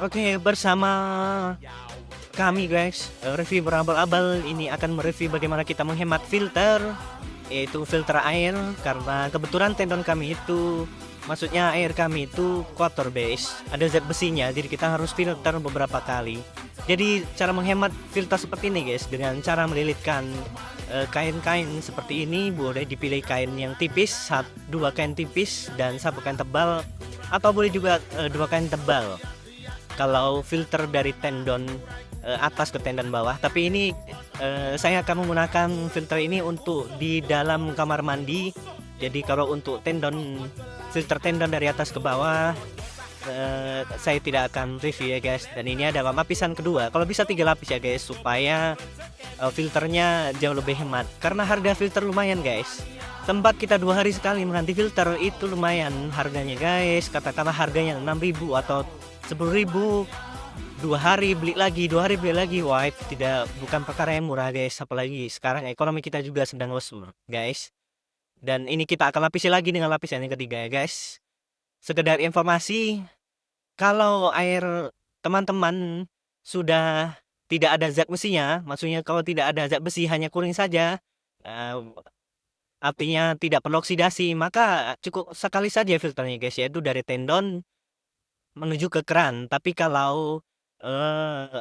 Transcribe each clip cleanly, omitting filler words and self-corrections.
Oke, bersama kami guys, review berabal-abal ini akan mereview bagaimana kita menghemat filter, yaitu filter air, karena kebetulan tendon kami itu, maksudnya air kami itu kotor base, ada zat besinya, jadi kita harus filter beberapa kali. Jadi cara menghemat filter seperti ini guys, dengan cara melilitkan kain-kain seperti ini. Boleh dipilih kain yang tipis, dua kain tipis dan satu kain tebal, atau boleh juga dua kain tebal kalau filter dari tendon atas ke tendon bawah. Tapi ini saya akan menggunakan filter ini untuk di dalam kamar mandi. Jadi kalau untuk filter tendon dari atas ke bawah, saya tidak akan review ya guys. Dan ini adalah lapisan kedua, kalau bisa 3 lapis ya guys, supaya filternya jauh lebih hemat. Karena harga filter lumayan guys, tempat kita 2 hari sekali mengganti filter itu lumayan harganya guys. Katakanlah harganya 6.000 atau 10.000, 2 hari beli lagi, 2 hari beli lagi. Wah, itu bukan perkara yang murah guys, apalagi sekarang ekonomi kita juga sedang lesu guys. Dan ini kita akan lapisi lagi dengan lapisan yang ketiga ya guys. Sekedar informasi, kalau air teman-teman sudah tidak ada zat besinya, maksudnya kalau tidak ada zat besi, hanya kuning saja, artinya tidak perlu oksidasi, maka cukup sekali saja filternya guys, yaitu dari tendon menuju ke keran. Tapi kalau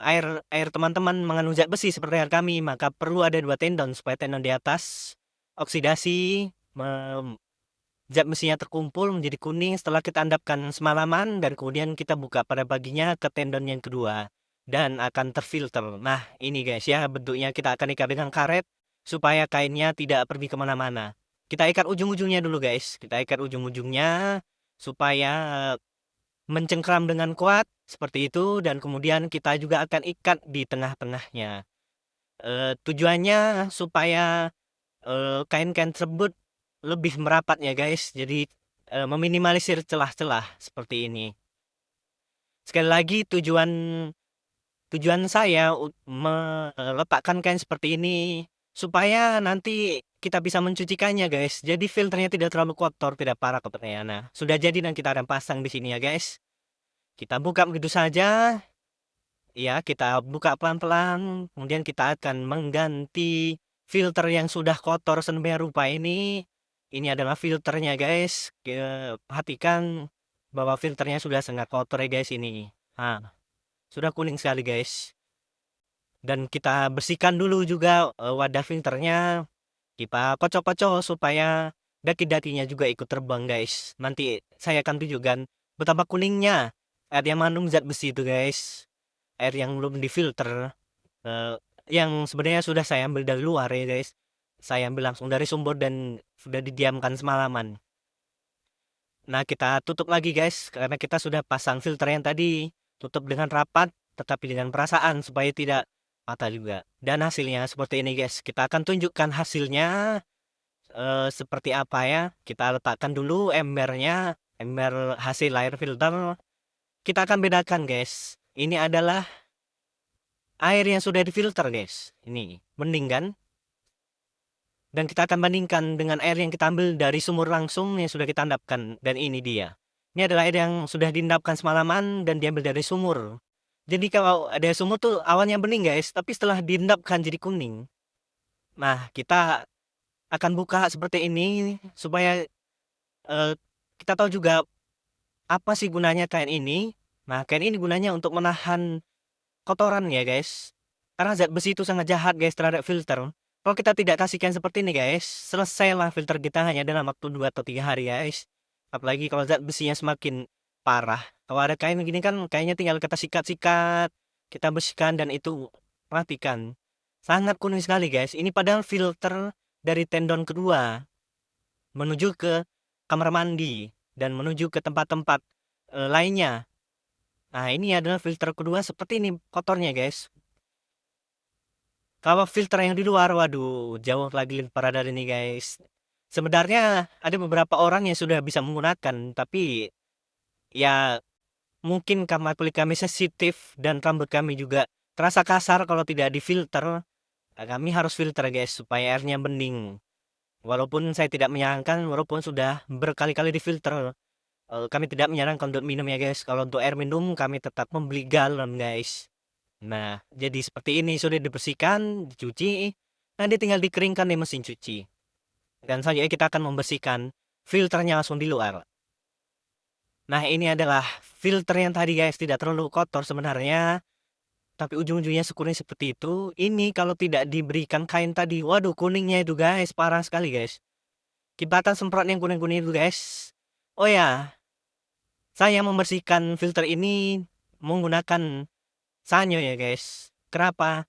air teman-teman mengandung zat besi seperti air kami, maka perlu ada 2 tendon supaya tendon di atas oksidasi, zat besinya terkumpul menjadi kuning setelah kita endapkan semalaman, dan kemudian kita buka pada paginya ke tendon yang kedua dan akan terfilter. Nah ini guys ya, bentuknya kita akan ikat dengan karet supaya kainnya tidak pergi kemana-mana. Kita ikat ujung-ujungnya dulu guys, kita ikat ujung-ujungnya supaya mencengkram dengan kuat seperti itu, dan kemudian kita juga akan ikat di tengah-tengahnya. Tujuannya supaya kain-kain tersebut lebih merapat ya guys, jadi meminimalisir celah-celah seperti ini. Sekali lagi, tujuan saya meletakkan kain seperti ini supaya nanti kita bisa mencucikannya guys. Jadi filternya tidak terlalu kotor, tidak parah kotornya. Nah, sudah jadi dan kita akan pasang di sini ya guys. Kita buka begitu saja. Ya, kita buka pelan-pelan. Kemudian kita akan mengganti filter yang sudah kotor sedemikian rupa ini. Ini adalah filternya guys. Perhatikan bahwa filternya sudah sangat kotor ya guys ini. Nah, sudah kuning sekali guys. Dan kita bersihkan dulu juga wadah filternya. Kita kocok-kocok supaya daki-dakinya juga ikut terbang guys. Nanti saya akan tunjukkan betapa kuningnya air yang mengandung zat besi itu guys. Air yang belum difilter, yang sebenarnya sudah saya ambil dari luar ya guys. Saya ambil langsung dari sumber dan sudah didiamkan semalaman. Nah, kita tutup lagi guys, karena kita sudah pasang filter yang tadi. Tutup dengan rapat, tetapi dengan perasaan supaya tidak patah juga. Dan hasilnya seperti ini guys. Kita akan tunjukkan hasilnya seperti apa ya. Kita letakkan dulu embernya, ember hasil air filter. Kita akan bedakan guys. Ini adalah air yang sudah difilter guys. Ini mending kan? Dan kita akan bandingkan dengan air yang kita ambil dari sumur langsung yang sudah kita endapkan. Dan ini dia. Ini adalah air yang sudah diendapkan semalaman dan diambil dari sumur. Jadi kalau ada sumur tuh awalnya bening guys, tapi setelah diendapkan jadi kuning. Nah, kita akan buka seperti ini supaya kita tahu juga apa sih gunanya kain ini. Nah, kain ini gunanya untuk menahan kotoran ya guys. Karena zat besi itu sangat jahat guys terhadap filter. Kalau kita tidak kasihkan seperti ini guys, selesailah filter kita hanya dalam waktu 2 atau 3 hari guys. Apalagi kalau zat besinya semakin parah. Kalau ada kain begini kan kayaknya tinggal kita sikat-sikat, kita bersihkan, dan itu perhatikan. Sangat kuning sekali guys. Ini padahal filter dari tendon kedua menuju ke kamar mandi dan menuju ke tempat-tempat lainnya. Nah, ini adalah filter kedua seperti ini kotornya guys. Kalau filter yang di luar, waduh, jauh lagi lebih parah dari ini guys. Sebenarnya ada beberapa orang yang sudah bisa menggunakan, tapi ya mungkin karena kulit kami sensitif dan rambut kami juga terasa kasar kalau tidak difilter. Kami harus filter guys supaya airnya bening. Walaupun saya tidak menyangka, walaupun sudah berkali-kali difilter, Kami tidak menyarankan untuk minum ya guys. Kalau untuk air minum kami tetap membeli galon guys. Nah, jadi seperti ini sudah dibersihkan, dicuci, nanti tinggal dikeringkan di mesin cuci. Dan selanjutnya kita akan membersihkan filternya langsung di luar. Nah, ini adalah filter yang tadi guys, tidak terlalu kotor sebenarnya. Tapi ujung-ujungnya sekuning seperti itu. Ini kalau tidak diberikan kain tadi, waduh kuningnya itu guys, parah sekali guys. Kipratan semprot yang kuning-kuning itu guys. Oh ya, saya membersihkan filter ini menggunakan sanyo ya guys. Kenapa?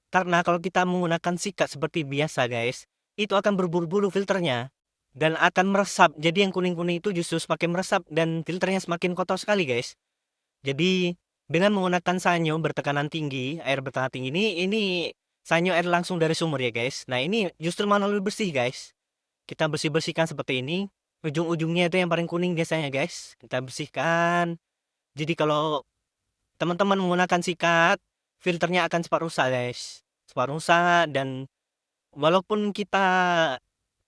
Karena kalau kita menggunakan sikat seperti biasa guys, itu akan berbulu-bulu filternya. Dan akan meresap. Jadi yang kuning-kuning itu justru semakin meresap dan filternya semakin kotor sekali guys. Jadi dengan menggunakan sanyo bertekanan tinggi, air bertekanan tinggi ini sanyo air langsung dari sumur ya guys. Nah ini justru malah lebih bersih guys. Kita bersih-bersihkan seperti ini. Ujung-ujungnya itu yang paling kuning biasanya guys. Kita bersihkan. Jadi kalau teman-teman menggunakan sikat, filternya akan cepat rusak guys. Cepat rusak dan walaupun kita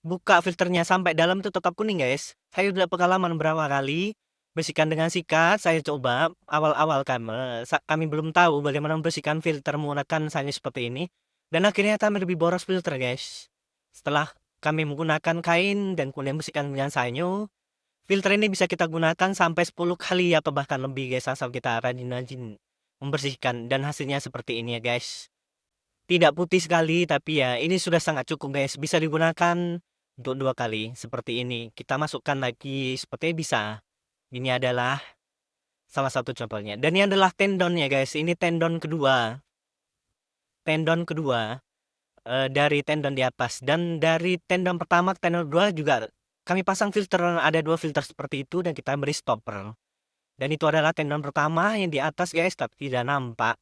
buka filternya sampai dalam itu tetap kuning guys. Saya sudah pengalaman berapa kali bersihkan dengan sikat. Saya coba awal-awal kami belum tahu bagaimana membersihkan filter menggunakan sanyo seperti ini. Dan akhirnya kami lebih boros filter guys. Setelah kami menggunakan kain dan kemudian bersihkan dengan sanyo, filter ini bisa kita gunakan sampai 10 kali atau bahkan lebih guys, asal kita rajin-rajin membersihkan dan hasilnya seperti ini ya guys. Tidak putih sekali tapi ya ini sudah sangat cukup guys, bisa digunakan untuk 2 kali seperti ini. Kita masukkan lagi seperti bisa. Ini adalah salah satu contohnya. Dan ini adalah tendonnya guys. Ini tendon kedua. Tendon kedua dari tendon di atas dan dari tendon pertama ke tendon kedua juga kami pasang filter, ada 2 filter seperti itu dan kita beri stopper. Dan itu adalah tendon pertama yang di atas guys, tapi tidak nampak.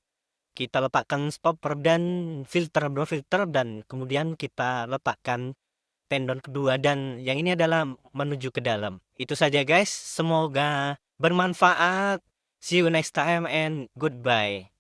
Kita letakkan stopper dan filter, 2 filter dan kemudian kita letakkan tendon kedua dan yang ini adalah menuju ke dalam. Itu saja guys, semoga bermanfaat. See you next time and goodbye.